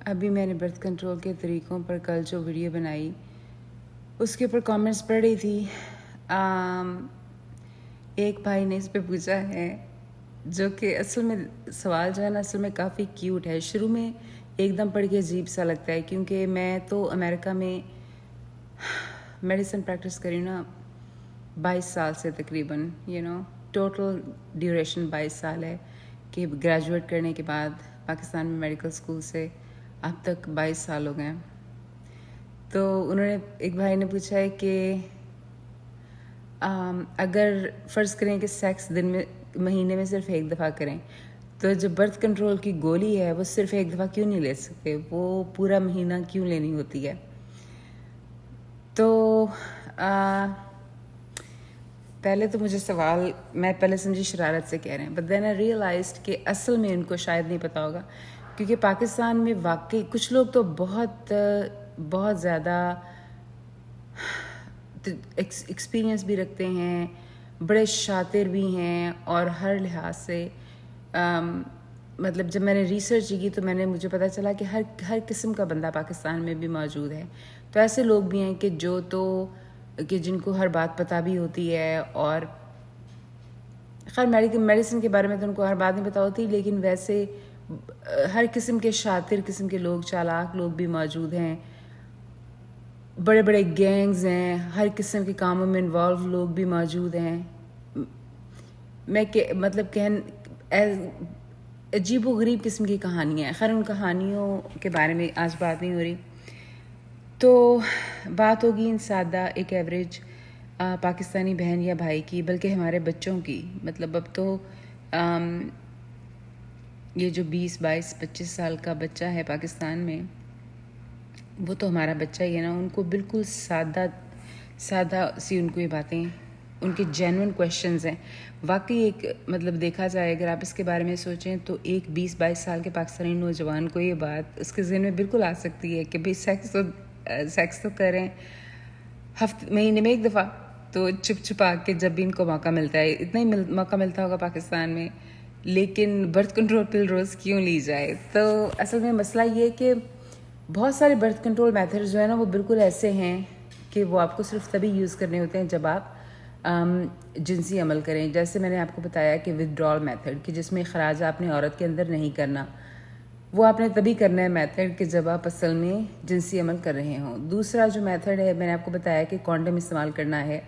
ابھی میں نے برتھ کنٹرول کے طریقوں پر کل جو ویڈیو بنائی اس کے اوپر کامنٹس پڑھ رہی تھی. ایک بھائی نے اس پہ پوچھا ہے جو کہ اصل میں سوال جو ہے نا اصل میں کافی کیوٹ ہے. شروع میں ایک دم پڑھ کے عجیب سا لگتا ہے کیونکہ میں تو امریکہ میں میڈیسن پریکٹس کری نا 22 سال سے تقریباً ٹوٹل ڈیوریشن 22 سال ہے کہ گریجویٹ کرنے کے بعد پاکستان میں میڈیکل اسکول سے اب تک 22 سال ہو گئے. تو انہوں نے ایک بھائی نے پوچھا ہے کہ اگر فرض کریں کہ سیکس مہینے میں صرف ایک دفعہ کریں تو جو برتھ کنٹرول کی گولی ہے وہ صرف ایک دفعہ کیوں نہیں لے سکتے, وہ پورا مہینہ کیوں لینی ہوتی ہے. تو پہلے تو مجھے سوال میں پہلے سمجھی شرارت سے کہہ رہے ہیں, بٹ دین آئی ریئلائزڈ کہ اصل میں ان کو شاید نہیں پتہ ہوگا کیونکہ پاکستان میں واقعی کچھ لوگ تو بہت زیادہ ایکسپیرینس بھی رکھتے ہیں, بڑے شاطر بھی ہیں, اور ہر لحاظ سے مطلب جب میں نے ریسرچ کی تو مجھے پتہ چلا کہ ہر قسم کا بندہ پاکستان میں بھی موجود ہے. تو ایسے لوگ بھی ہیں کہ جن کو ہر بات پتہ بھی ہوتی ہے, اور خیر میڈیسن کے بارے میں تو ان کو ہر بات نہیں پتہ ہوتی, لیکن ویسے ہر قسم کے شاطر قسم کے لوگ, چالاک لوگ بھی موجود ہیں, بڑے بڑے گینگز ہیں, ہر قسم کے کاموں میں انوالو لوگ بھی موجود ہیں. میں عجیب و غریب قسم کی کہانیاں ہیں. خیر ان کہانیوں کے بارے میں آج بات نہیں ہو رہی. تو بات ہوگی ان سادہ ایک ایوریج پاکستانی بہن یا بھائی کی, بلکہ ہمارے بچوں کی. مطلب اب تو یہ جو 20, 22, 25 سال کا بچہ ہے پاکستان میں, وہ تو ہمارا بچہ ہی ہے نا. ان کو بالکل سادہ سی ان کو یہ باتیں, ان کے جینوئن کویشچنز ہیں. واقعی ایک مطلب دیکھا جائے اگر آپ اس کے بارے میں سوچیں تو ایک 20-22 سال کے پاکستانی نوجوان کو یہ بات اس کے ذہن میں بالکل آ سکتی ہے کہ بھئی سیکس تو کریں مہینے میں ایک دفعہ, تو چھپ چھپا کے جب بھی ان کو موقع ملتا ہے, اتنا ہی موقع ملتا ہوگا پاکستان میں, لیکن برتھ کنٹرول پل روز کیوں لی جائے. تو اصل میں مسئلہ یہ ہے کہ بہت سارے برتھ کنٹرول میتھڈز جو ہیں نا وہ بالکل ایسے ہیں کہ وہ آپ کو صرف تبھی یوز کرنے ہوتے ہیں جب آپ جنسی عمل کریں. جیسے میں نے آپ کو بتایا کہ ودڈرال میتھڈ, کہ جس میں اخراج آپ نے عورت کے اندر نہیں کرنا, وہ آپ نے تبھی کرنا ہے میتھڈ کہ جب آپ اصل میں جنسی عمل کر رہے ہوں. دوسرا جو میتھڈ ہے میں نے آپ کو بتایا کہ کانڈم استعمال کرنا ہے,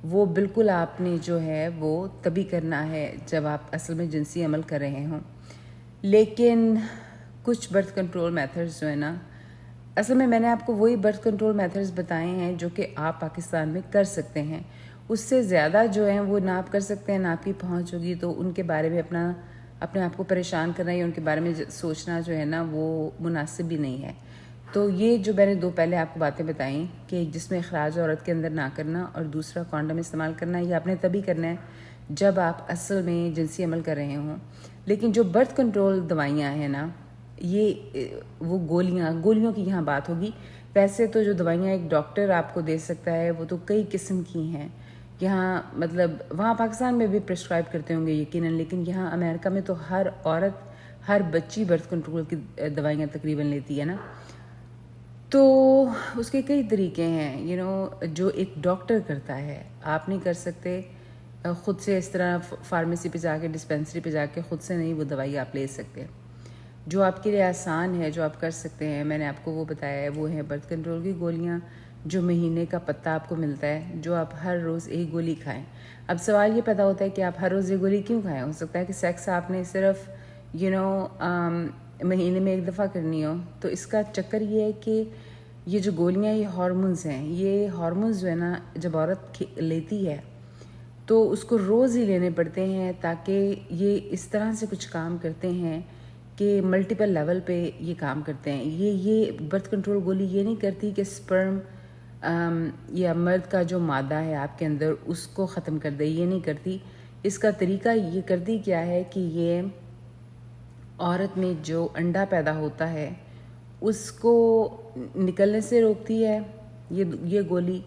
وہ بالکل آپ نے جو ہے وہ تبھی کرنا ہے جب آپ اصل میں جنسی عمل کر رہے ہوں. لیکن کچھ برتھ کنٹرول میتھڈز جو ہے نا, اصل میں نے آپ کو وہی برتھ کنٹرول میتھڈز بتائے ہیں جو کہ آپ پاکستان میں کر سکتے ہیں. اس سے زیادہ جو ہیں وہ نہ آپ کر سکتے ہیں, نہ آپ کی پہنچ ہوگی. تو ان کے بارے میں اپنے آپ کو پریشان کرنا یا ان کے بارے میں سوچنا جو ہے نا وہ مناسب بھی نہیں ہے. تو یہ جو میں نے دو پہلے آپ کو باتیں بتائیں کہ جس میں اخراج عورت کے اندر نہ کرنا, اور دوسرا کانڈم استعمال کرنا, یہ آپ نے تبھی کرنا ہے جب آپ اصل میں جنسی عمل کر رہے ہوں. لیکن جو برتھ کنٹرول دوائیاں ہیں نا, یہ وہ گولیوں کی یہاں بات ہوگی. ویسے تو جو دوائیاں ایک ڈاکٹر آپ کو دے سکتا ہے وہ تو کئی قسم کی ہیں. یہاں مطلب وہاں پاکستان میں بھی پرسکرائب کرتے ہوں گے یقیناً, لیکن یہاں امریکہ میں تو ہر عورت, ہر بچی برتھ کنٹرول کی دوائیاں تقریباً لیتی ہے نا. تو اس کے کئی طریقے ہیں جو ایک ڈاکٹر کرتا ہے, آپ نہیں کر سکتے خود سے. اس طرح فارمیسی پہ جا کے, ڈسپینسری پہ جا کے خود سے نہیں وہ دوائی آپ لے سکتے. جو آپ کے لیے آسان ہے, جو آپ کر سکتے ہیں, میں نے آپ کو وہ بتایا ہے, وہ ہے برتھ کنٹرول کی گولیاں, جو مہینے کا پتہ آپ کو ملتا ہے, جو آپ ہر روز ایک گولی کھائیں. اب سوال یہ پیدا ہوتا ہے کہ آپ ہر روز یہ گولی کیوں کھائیں. ہو سکتا ہے کہ سیکس آپ نے صرف مہینے میں ایک دفعہ کرنی ہو. تو اس کا چکر یہ ہے کہ یہ جو گولیاں, یہ ہارمونز ہیں. یہ ہارمونز جو ہے نا جب عورت لیتی ہے تو اس کو روز ہی لینے پڑتے ہیں, تاکہ یہ اس طرح سے کچھ کام کرتے ہیں کہ ملٹیپل لیول پہ یہ کام کرتے ہیں. یہ برتھ کنٹرول گولی یہ نہیں کرتی کہ سپرم یا مرد کا جو مادہ ہے آپ کے اندر اس کو ختم کر دے, یہ نہیں کرتی. اس کا طریقہ یہ کرتی کیا ہے کہ یہ عورت میں جو انڈا پیدا ہوتا ہے اس کو نکلنے سے روکتی ہے یہ گولی,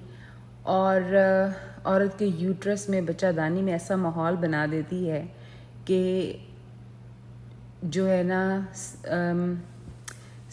اور عورت کے یوٹرس میں, بچہ دانی میں ایسا ماحول بنا دیتی ہے کہ جو ہے نا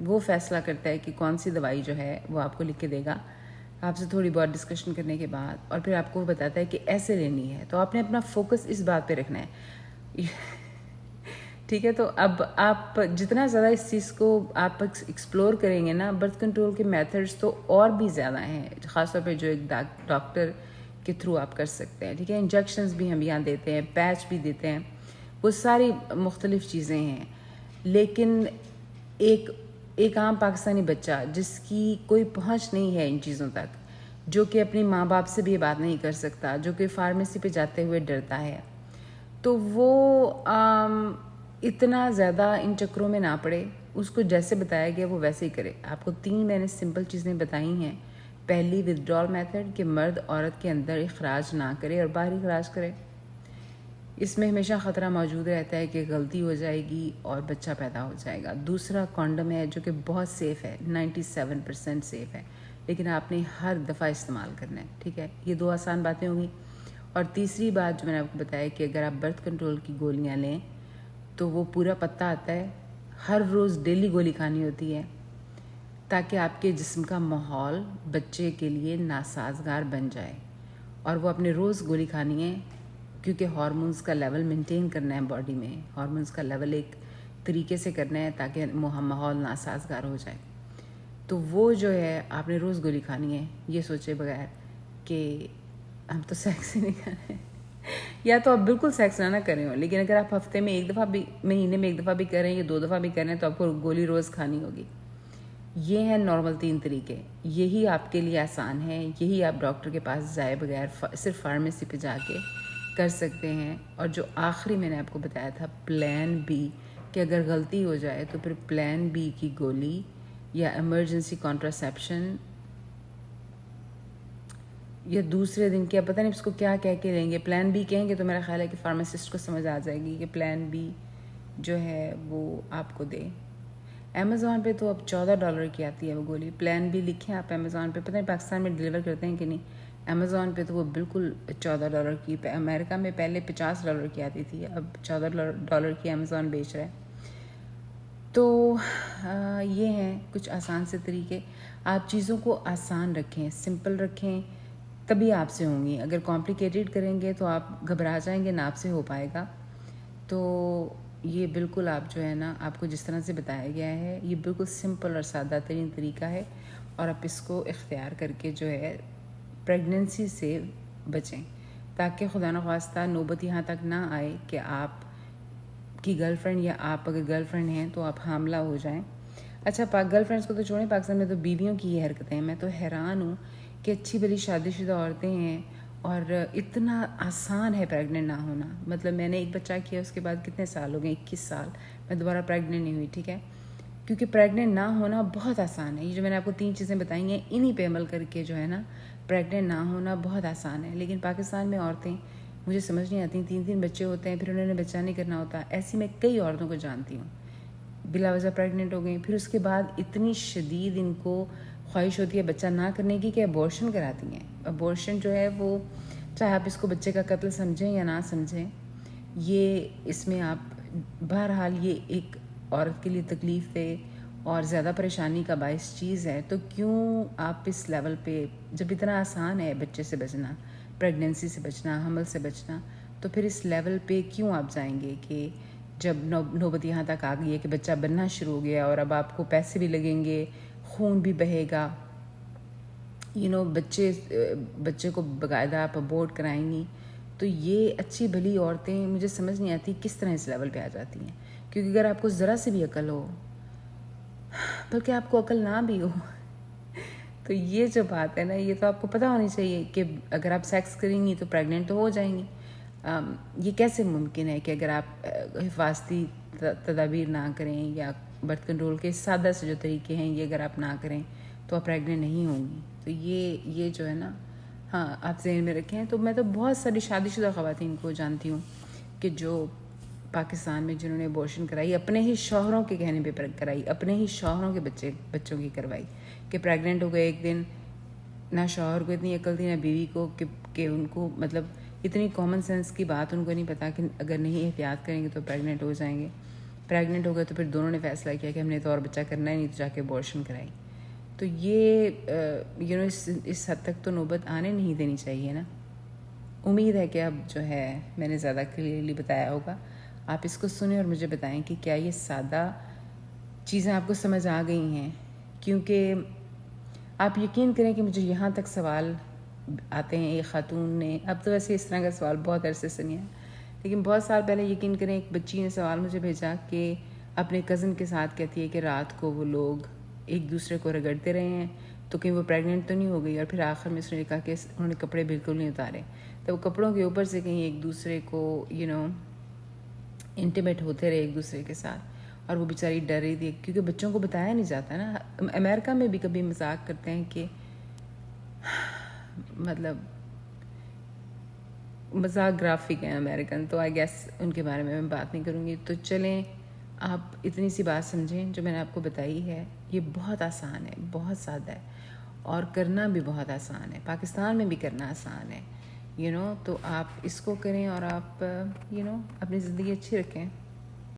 وہ فیصلہ کرتا ہے کہ کون سی دوائی جو ہے وہ آپ کو لکھ کے دے گا آپ سے تھوڑی بہت ڈسکشن کرنے کے بعد, اور پھر آپ کو وہ بتاتا ہے کہ ایسے لینی ہے. تو آپ نے اپنا فوکس اس بات پہ رکھنا ہے. ٹھیک ہے, تو اب آپ جتنا زیادہ اس چیز کو آپ ایکسپلور کریں گے نا, برتھ کنٹرول کے میتھڈس تو اور بھی زیادہ ہیں, خاص طور پہ جو ایک ڈاکٹر کے تھرو آپ کر سکتے ہیں. ٹھیک ہے, انجیکشنز بھی ہم یہاں دیتے ہیں, پیچ بھی دیتے ہیں, وہ ساری مختلف چیزیں ہیں. لیکن ایک عام پاکستانی بچہ جس کی کوئی پہنچ نہیں ہے ان چیزوں تک, جو کہ اپنی ماں باپ سے بھی یہ بات نہیں کر سکتا, جو کہ فارمیسی پہ جاتے ہوئے ڈرتا ہے, تو وہ اتنا زیادہ ان چکروں میں نہ پڑے. اس کو جیسے بتایا گیا وہ ویسے ہی کرے. آپ کو 3 میں نے سمپل چیزیں بتائی ہیں. پہلی ودڈرال میتھڈ, کہ مرد عورت کے اندر اخراج نہ کرے اور باہر اخراج کرے. اس میں ہمیشہ خطرہ موجود رہتا ہے کہ غلطی ہو جائے گی اور بچہ پیدا ہو جائے گا. دوسرا کانڈم ہے, جو کہ بہت سیف ہے, 97% سیف ہے, لیکن آپ نے ہر دفعہ استعمال کرنا ہے. ٹھیک ہے, یہ 2 آسان باتیں ہوں گی. اور تیسری بات جو میں نے آپ کو بتایا کہ اگر آپ برتھ کنٹرول کی گولیاں لیں تو وہ پورا پتہ آتا ہے, ہر روز ڈیلی گولی کھانی ہوتی ہے, تاکہ آپ کے جسم کا ماحول بچے کے لیے ناسازگار بن جائے, اور وہ اپنے روز گولی کھانی ہے, کیونکہ ہارمونز کا لیول مینٹین کرنا ہے باڈی میں. ہارمونز کا لیول ایک طریقے سے کرنا ہے تاکہ ماحول ناسازگار ہو جائے. تو وہ جو ہے آپ نے روز گولی کھانی ہے, یہ سوچے بغیر کہ ہم تو سیکس ہی نہیں کر رہے. یا تو آپ بالکل سیکس نہ کریں ہو, لیکن اگر آپ ہفتے میں 1 دفعہ بھی, مہینے میں 1 دفعہ بھی کریں یا 2 دفعہ بھی کریں, تو آپ کو گولی روز کھانی ہوگی. یہ ہیں نارمل 3 طریقے. یہی آپ کے لیے آسان ہے, یہی آپ ڈاکٹر کے پاس جائے بغیر صرف فارمیسی پہ جا کے کر سکتے ہیں. اور جو آخری میں نے آپ کو بتایا تھا پلان بی, کہ اگر غلطی ہو جائے تو پھر پلان بی کی گولی یا ایمرجنسی کانٹراسیپشن, یا دوسرے دن کیا پتہ نہیں اس کو کیا کہہ کے لیں گے. پلان بی کہیں گے تو میرا خیال ہے کہ فارماسسٹ کو سمجھ آ جائے گی کہ پلان بی جو ہے وہ آپ کو دے. امیزون پہ تو اب $14 کی آتی ہے وہ گولی. پلان بی لکھیں آپ امیزون پہ, پتہ نہیں پاکستان میں ڈلیور کرتے ہیں کہ نہیں. امیزون پہ تو وہ بالکل $14 کی, امریکہ میں پہلے $50 کی آتی تھی, اب $14 کی امیزون بیچ رہا ہے. تو یہ ہیں کچھ آسان سے طریقے. آپ چیزوں کو آسان رکھیں, سمپل رکھیں, تبھی آپ سے ہوں گی. اگر کمپلیکیٹڈ کریں گے تو آپ گھبرا جائیں گے, نہ آپ سے ہو پائے گا. تو یہ بالکل آپ جو ہے نا, آپ کو جس طرح سے بتایا گیا ہے یہ بالکل سمپل اور سادہ ترین طریقہ ہے, اور آپ اس کو اختیار کر کے جو ہے پریگننسی سے بچیں, تاکہ خدا نخواستہ نوبت یہاں تک نہ آئے کہ آپ کی گرل فرینڈ, یا آپ اگر گرل فرینڈ ہیں تو آپ حاملہ ہو جائیں. اچھا, گرل فرینڈس کو تو چھوڑیں, پاکستان میں تو بیویوں کی یہ حرکتیں ہیں. میں تو حیران ہوں کہ اچھی بھلی شادی شدہ عورتیں ہیں اور اتنا آسان ہے پریگننٹ نہ ہونا. مطلب میں نے ایک بچہ کیا, اس کے بعد کتنے سال ہو گئے, 21 سال, میں دوبارہ پریگننٹ نہیں ہوئی. ٹھیک ہے, کیونکہ پریگننٹ نہ ہونا بہت آسان ہے. یہ جو میں نے آپ کو 3 چیزیں بتائی ہیں, انہی پہ عمل کر کے جو ہے نا پریگننٹ نہ ہونا بہت آسان ہے. لیکن پاکستان میں عورتیں, مجھے سمجھ نہیں آتی, 3 بچے ہوتے ہیں, پھر انہوں نے بچہ نہیں کرنا ہوتا. ایسی میں کئی عورتوں کو جانتی ہوں, بلا وجہ پریگننٹ ہو گئی, پھر اس کے بعد اتنی شدید ان کو خواہش ہوتی ہے بچہ نہ کرنے کی کہ ابورشن کراتی ہیں. ابورشن جو ہے وہ, چاہے آپ اس کو بچے کا قتل سمجھیں یا نہ سمجھیں, یہ اس میں آپ بہرحال یہ ایک عورت کے لیے تکلیف دہ اور زیادہ پریشانی کا باعث چیز ہے. تو کیوں آپ اس لیول پہ, جب اتنا آسان ہے بچے سے بچنا, پریگننسی سے بچنا, حمل سے بچنا, تو پھر اس لیول پہ کیوں آپ جائیں گے کہ جب نوبت یہاں تک آ گئی ہے کہ بچہ بننا شروع ہو گیا, اور اب آپ کو پیسے بھی لگیں گے, خون بھی بہے گا, بچے کو باقاعدہ آپ ابورٹ کرائیں گی. تو یہ اچھی بھلی عورتیں, مجھے سمجھ نہیں آتی کس طرح اس لیول پہ آ جاتی ہیں. کیونکہ اگر آپ کو ذرا سے بھی عقل ہو, بلکہ آپ کو عقل نہ بھی ہو, تو یہ جو بات ہے نا, یہ تو آپ کو پتہ ہونی چاہیے کہ اگر آپ سیکس کریں گی تو پریگننٹ تو ہو جائیں گی. یہ کیسے ممکن ہے کہ اگر آپ حفاظتی تدابیر نہ کریں, یا برتھ کنٹرول کے سادہ سے جو طریقے ہیں یہ اگر آپ نہ کریں تو آپ پریگننٹ نہیں ہوں گی. تو یہ جو ہے نا, ہاں آپ ذہن میں رکھیں. تو میں تو بہت ساری شادی شدہ خواتین کو جانتی ہوں کہ جو پاکستان میں جنہوں نے ابورشن کرائی, اپنے ہی شوہروں کے کہنے پہ کرائی, اپنے ہی شوہروں کے بچوں کی کروائی, کہ پریگننٹ ہو گئے ایک دن, نہ شوہر کو اتنی عقل تھی نہ بیوی کو, کہ ان کو مطلب اتنی کامن سینس کی بات ان کو نہیں پتا کہ اگر نہیں احتیاط کریں گے تو پریگننٹ ہو جائیں گے. پریگننٹ ہو گئے تو پھر دونوں نے فیصلہ کیا کہ ہم نے تو اور بچہ کرنا ہی نہیں، تو جا کے ابورشن کرائی. تو یہ اس حد تک تو نوبت آنے نہیں دینی چاہیے نا. امید ہے کہ اب جو ہے میں نے زیادہ کلیئرلی بتایا ہوگا. آپ اس کو سنیں اور مجھے بتائیں کہ کیا یہ سادہ چیزیں آپ کو سمجھ آ گئی ہیں. کیونکہ آپ یقین کریں کہ مجھے یہاں تک سوال آتے ہیں. ایک خاتون نے، اب تو ویسے اس طرح کا سوال بہت عرصے سے نہیں ہے، لیکن بہت سال پہلے یقین کریں ایک بچی نے سوال مجھے بھیجا کہ اپنے کزن کے ساتھ کہتی ہے کہ رات کو وہ لوگ ایک دوسرے کو رگڑتے رہے ہیں تو کہیں وہ پریگننٹ تو نہیں ہو گئی. اور پھر آخر میں اس نے کہا کہ انہوں نے کپڑے بالکل نہیں اتارے، تو وہ کپڑوں کے اوپر سے کہیں ایک دوسرے کو انٹیمیٹ ہوتے رہے ایک دوسرے کے ساتھ. اور وہ بیچاری ڈر رہی تھی کیونکہ بچوں کو بتایا نہیں جاتا نا. امریکہ میں بھی کبھی مذاق کرتے ہیں کہ مطلب مذاق گرافک ہیں امریکن، تو آئی گیس ان کے بارے میں بات نہیں کروں گی. تو چلیں آپ اتنی سی بات سمجھیں جو میں نے آپ کو بتائی ہے. یہ بہت آسان ہے، بہت سادہ ہے، اور کرنا بھی بہت آسان ہے. پاکستان میں بھی کرنا آسان ہے. تو آپ اس کو کریں اور آپ اپنی زندگی اچھی رکھیں.